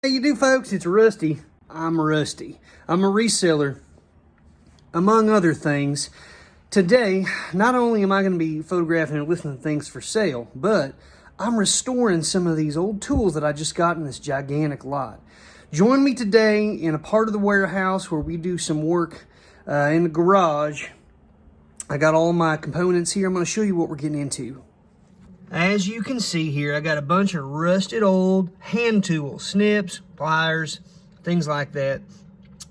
How you do, folks? It's Rusty. I'm Rusty. I'm a reseller, among other things. Today, not only am I going to be photographing and listening to things for sale, but I'm restoring some of these old tools that I just got in this gigantic lot. Join me today in a part of the warehouse where we do some work in the garage. I got all my components here. I'm going to show you what we're getting into. As you can see here, I got a bunch of rusted old hand tools, snips, pliers, things like that.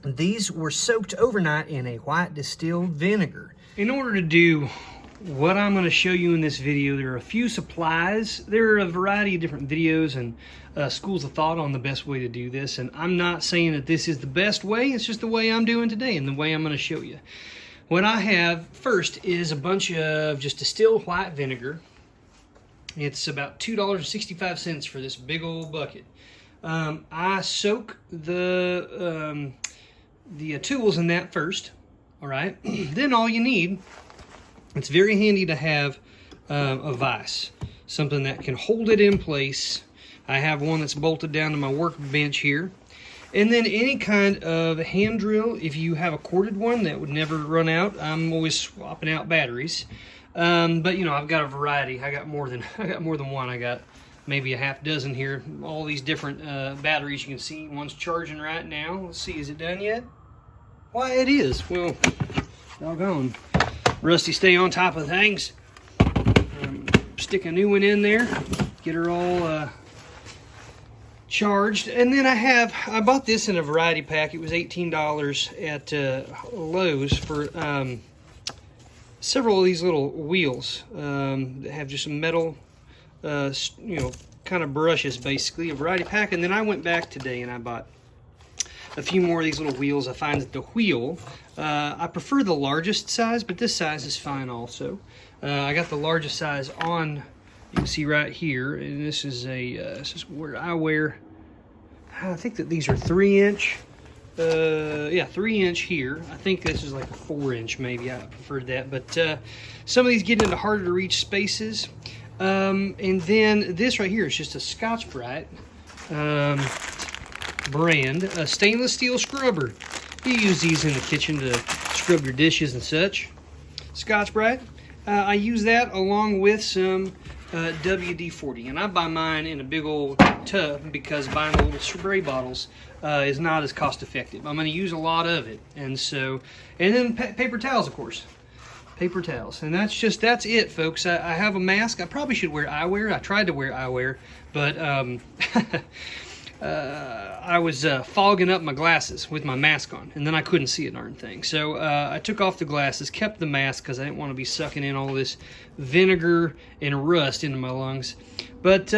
These were soaked overnight in a white distilled vinegar. In order to do what I'm going to show you in this video, there are a few supplies. There are a variety of different videos and schools of thought on the best way to do this. And I'm not saying that this is the best way. It's just the way I'm doing today and the way I'm going to show you. What I have first is a bunch of just distilled white vinegar. It's about $2.65 for this big old bucket. I soak the tools in that first, all right? Then all you need, it's very handy to have a vise, something that can hold it in place. I have one that's bolted down to my workbench here. And then any kind of hand drill, if you have a corded one that would never run out. I'm always swapping out batteries. But you know, I've got a variety. I got more than one. I got maybe a half dozen here. All these different batteries you can see. One's charging right now. Let's see, is it done yet? Why, it is. Well, doggone. Rusty, stay on top of things. Stick a new one in there. Get her all charged. And then I bought this in a variety pack. It was $18 at Lowe's for several of these little wheels that have just some metal, kind of brushes, basically, a variety pack. And then I went back today and I bought a few more of these little wheels. I find that the wheel, I prefer the largest size, but this size is fine also. I got the largest size on, you can see right here, and this is where I wear, I think that these are 3-inch. 3-inch here. I think this is like a 4-inch maybe. I preferred that, but some of these get into harder to reach spaces. And then this right here is just a Scotch-Brite brand, a stainless steel scrubber. You use these in the kitchen to scrub your dishes and such. Scotch-Brite. I use that along with some WD-40, and I buy mine in a big old tub because buying the little spray bottles is not as cost effective. I'm going to use a lot of it, and then paper towels, of course. Paper towels, and that's it, folks. I have a mask. I probably should wear eyewear. I tried to wear eyewear, but I was fogging up my glasses with my mask on, and then I couldn't see a darn thing. So I took off the glasses, kept the mask because I didn't want to be sucking in all this vinegar and rust into my lungs. But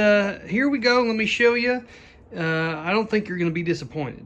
here we go. Let me show you. I don't think you're going to be disappointed.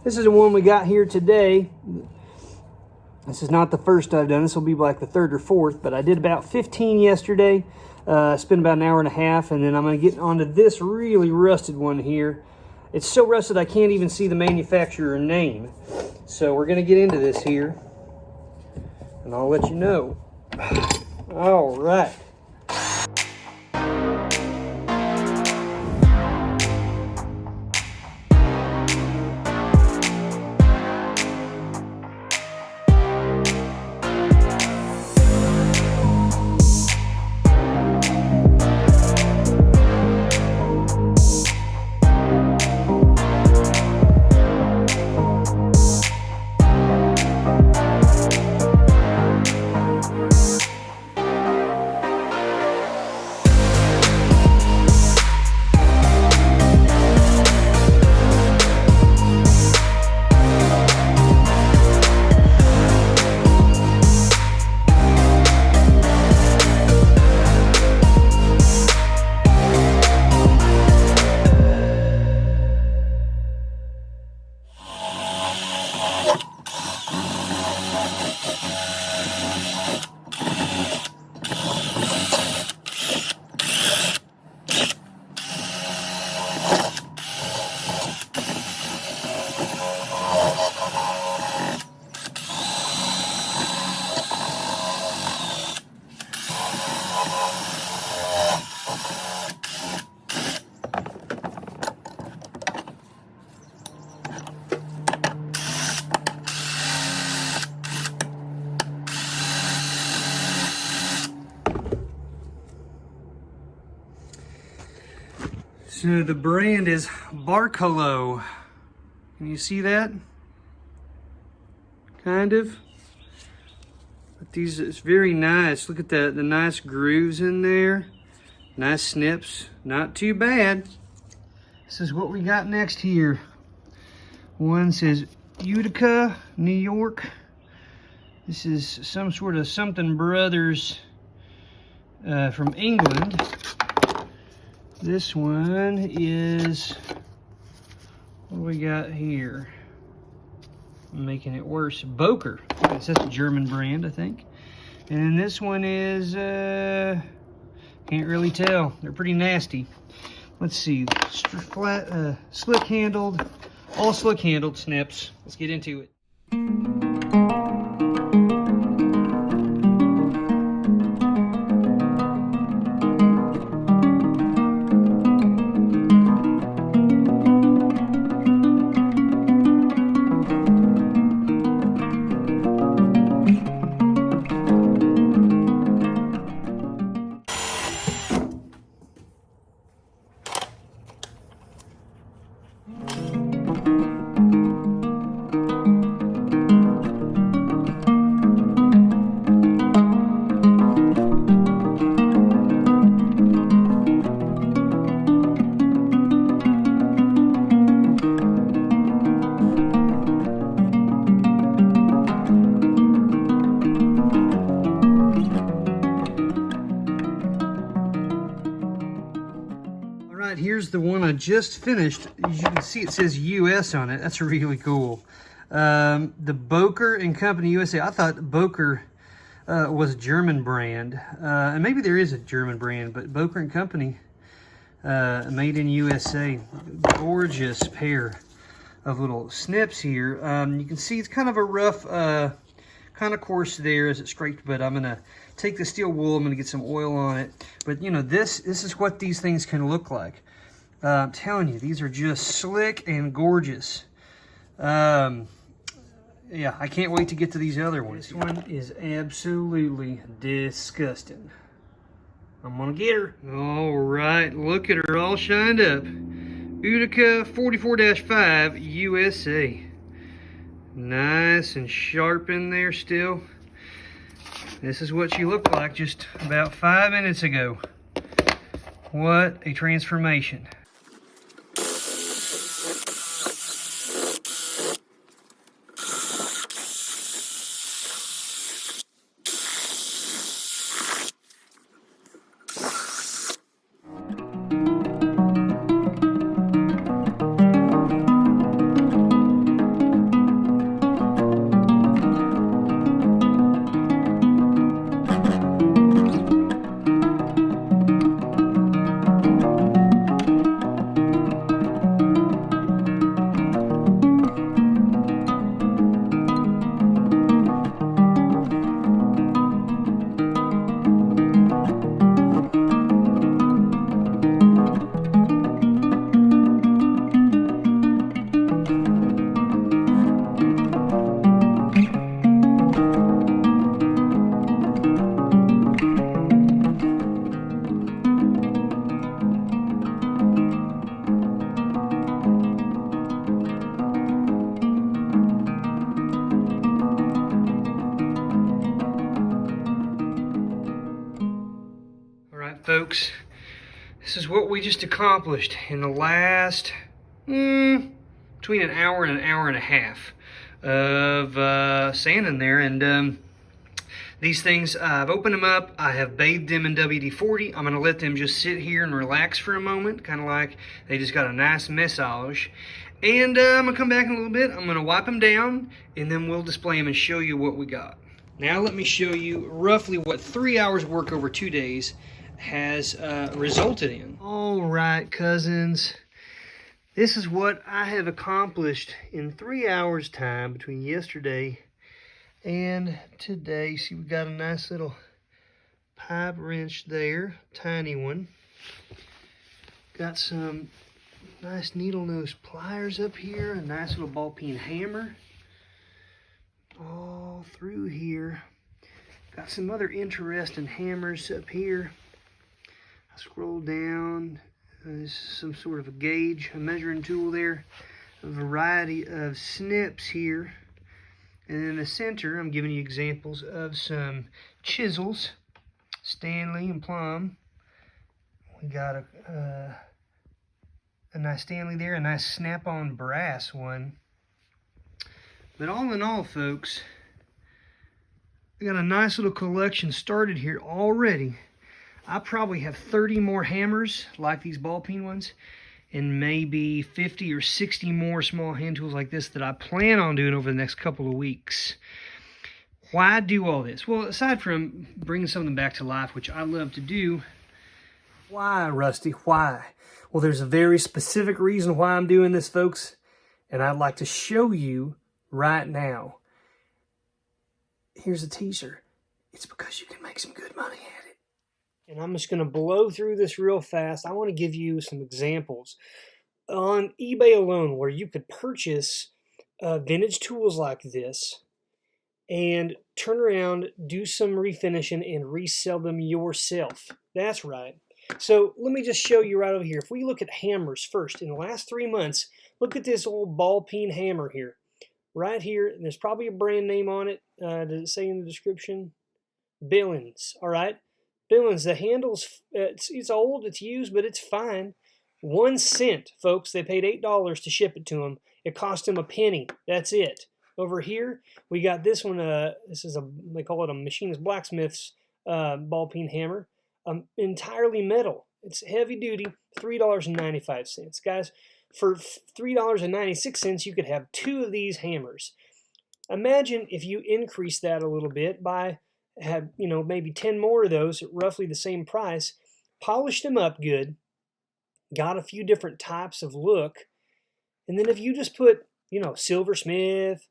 This is the one we got here today. This is not the first I've done. This will be like the third or fourth, but I did about 15 yesterday. Spend about an hour and a half, and then I'm going to get onto this really rusted one here. It's so rusted I can't even see the manufacturer name. So we're going to get into this here, and I'll let you know. All right. So the brand is Barcolo. Can you see that? Kind of. But these, it's very nice. Look at the nice grooves in there. Nice snips. Not too bad. This is what we got next here. One says Utica, New York. This is some sort of something brothers from England. This one is, what do we got here? I'm making it worse. Boker. That's a German brand, I think. And then this one is, can't really tell. They're pretty nasty. Let's see. Flat, slick handled, all slick handled Snips. Let's get into it. Here's the one I just finished. As you can see, it says US on it. That's really cool. The Boker and Company USA. I thought Boker was a German brand. And maybe there is a German brand, but Boker and Company, made in USA. Gorgeous pair of little snips here. You can see it's kind of a rough, kind of coarse there as it scraped, but I'm going to take the steel wool. I'm going to get some oil on it. But, you know, this is what these things can look like. I'm telling you, these are just slick and gorgeous. Yeah, I can't wait to get to these other ones. This one is absolutely disgusting. I'm gonna get her. All right, look at her all shined up. Utica 44-5 USA. Nice and sharp in there still. This is what she looked like just about 5 minutes ago. What a transformation. folks. This is what we just accomplished in the last between an hour and a half of sanding there. And these things, I've opened them up. I have bathed them in WD-40. I'm going to let them just sit here and relax for a moment, kind of like they just got a nice massage. And I'm going to come back in a little bit. I'm going to wipe them down, and then we'll display them and show you what we got. Now let me show you roughly what 3 hours work over 2 days has resulted in. All right, cousins. This is what I have accomplished in 3 hours time between yesterday and today. See, we got a nice little pipe wrench there, tiny one. Got some nice needle nose pliers up here, a nice little ball peen hammer all through here. Got some other interesting hammers up here. I scroll down, this is some sort of a gauge, a measuring tool there, a variety of snips here. And in the center, I'm giving you examples of some chisels, Stanley and Plum. We got a nice Stanley there, a nice snap-on brass one. But all in all, folks, we got a nice little collection started here already. I probably have 30 more hammers like these ball peen ones, and maybe 50 or 60 more small hand tools like this that I plan on doing over the next couple of weeks. Why do all this? Well, aside from bringing something back to life, which I love to do, why, Rusty, why? Well, there's a very specific reason why I'm doing this, folks, and I'd like to show you right now. Here's a teaser. It's because you can make some good money at it. And I'm just going to blow through this real fast. I want to give you some examples on eBay alone where you could purchase vintage tools like this and turn around, do some refinishing, and resell them yourself. That's right. So let me just show you right over here. If we look at hammers first, in the last 3 months, look at this old ball peen hammer here. Right here, and there's probably a brand name on it. Does it say in the description? Billings, all right? Billings, the handle's, it's old, it's used, but it's fine. 1 cent, folks. They paid $8 to ship it to them. It cost them a penny. That's it. Over here, we got this one. This is they call it a machinist blacksmith's ball peen hammer. Entirely metal. It's heavy duty, $3.95. Guys, for $3.96, you could have 2 of these hammers. Imagine if you increase that a little bit by, maybe 10 more of those at roughly the same price, polished them up good, got a few different types of look, and then if you just put, silversmith,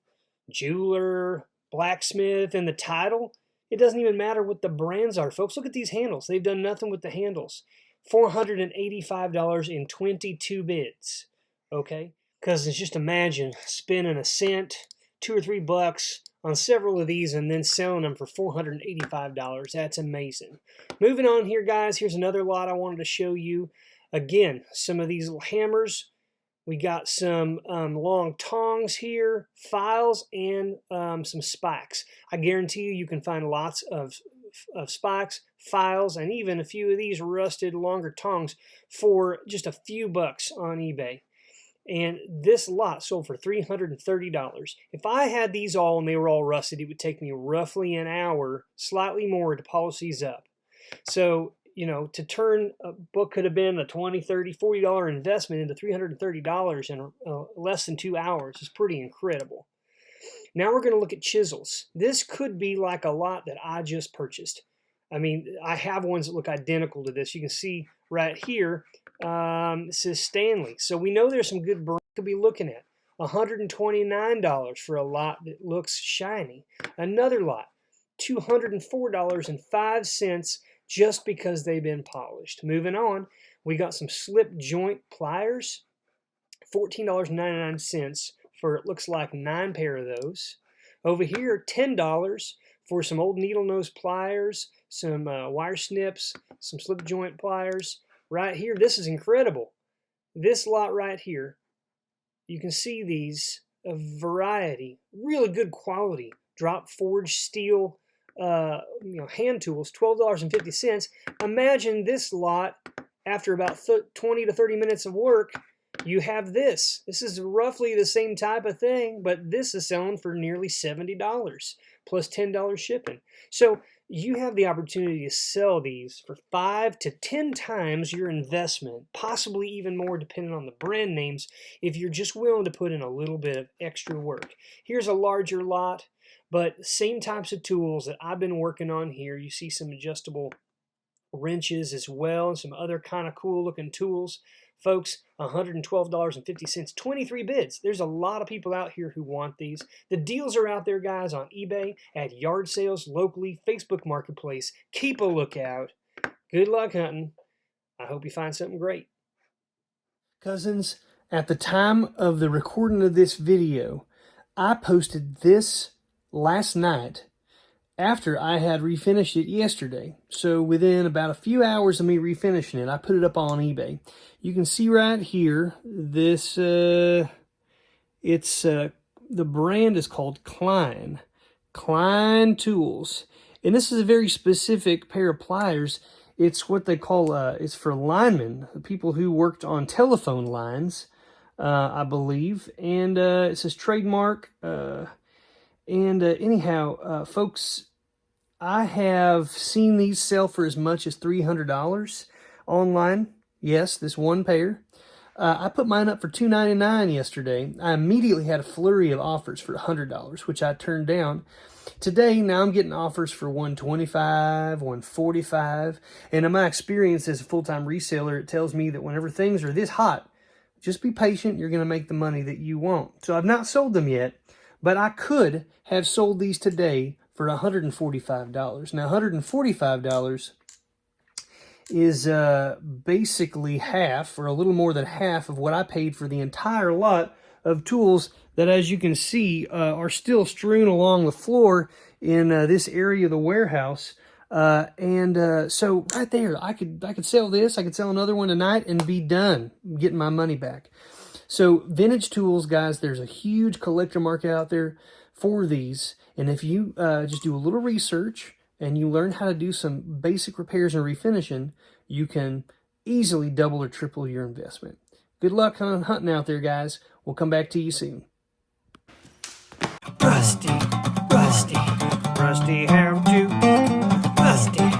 jeweler, blacksmith in the title, it doesn't even matter what the brands are. Folks, look at these handles. They've done nothing with the handles. $485 in 22 bids. Okay? Because just imagine spending a cent, $2 or $3 on several of these and then selling them for $485. That's amazing. Moving on here, guys. Here's another lot I wanted to show you. Again, some of these little hammers. We got some long tongs here, files, and some spikes. I guarantee you can find lots of spikes, files, and even a few of these rusted longer tongs for just a few bucks on eBay. And this lot sold for $330. If I had these all and they were all rusted, it would take me roughly an hour, slightly more, to polish these up. So, to turn what could have been a $20, $30, $40 investment into $330 in less than 2 hours is pretty incredible. Now we're going to look at chisels. This could be like a lot that I just purchased. I mean, I have ones that look identical to this. You can see right here, it says Stanley. So we know there's some good brands to be looking at. $129 for a lot that looks shiny. Another lot, $204.05 just because they've been polished. Moving on, we got some slip joint pliers, $14.99 for it looks like 9 pair of those. Over here, $10 for some old needle nose pliers, some wire snips, some slip joint pliers. Right here, this is incredible. This lot right here, you can see these, a variety, really good quality, drop forged steel hand tools, $12.50. Imagine this lot after about 20 to 30 minutes of work. You have this. This is roughly the same type of thing, but this is selling for nearly $70 plus $10 shipping. So you have the opportunity to sell these for 5 to 10 times your investment, possibly even more depending on the brand names, if you're just willing to put in a little bit of extra work. Here's a larger lot, but same types of tools that I've been working on here. You see some adjustable wrenches as well, and some other kind of cool looking tools. Folks, $112.50, 23 bids. There's a lot of people out here who want these. The deals are out there, guys, on eBay, at yard sales, locally, Facebook Marketplace. Keep a lookout. Good luck hunting. I hope you find something great. Cousins, at the time of the recording of this video, I posted this last night after I had refinished it yesterday. So within about a few hours of me refinishing it, I put it up on eBay. You can see right here, this, the brand is called Klein Tools. And this is a very specific pair of pliers. It's what they call, it's for linemen, people who worked on telephone lines, I believe. And it says trademark. Anyhow, folks, I have seen these sell for as much as $300 online. Yes, this one pair. I put mine up for $299 yesterday. I immediately had a flurry of offers for $100, which I turned down. Today, now I'm getting offers for $125, $145, and in my experience as a full-time reseller, it tells me that whenever things are this hot, just be patient. You're going to make the money that you want. So I've not sold them yet, but I could have sold these today for $145. Now, $145 is basically half, or a little more than half, of what I paid for the entire lot of tools that, as you can see, are still strewn along the floor in this area of the warehouse. So right there, I could sell this. I could sell another one tonight and be done getting my money back. So vintage tools, guys, there's a huge collector market out there for these. And if you just do a little research and you learn how to do some basic repairs and refinishing, you can easily double or triple your investment. Good luck hunting out there, guys. We'll come back to you soon. Rusty, how to? Rusty.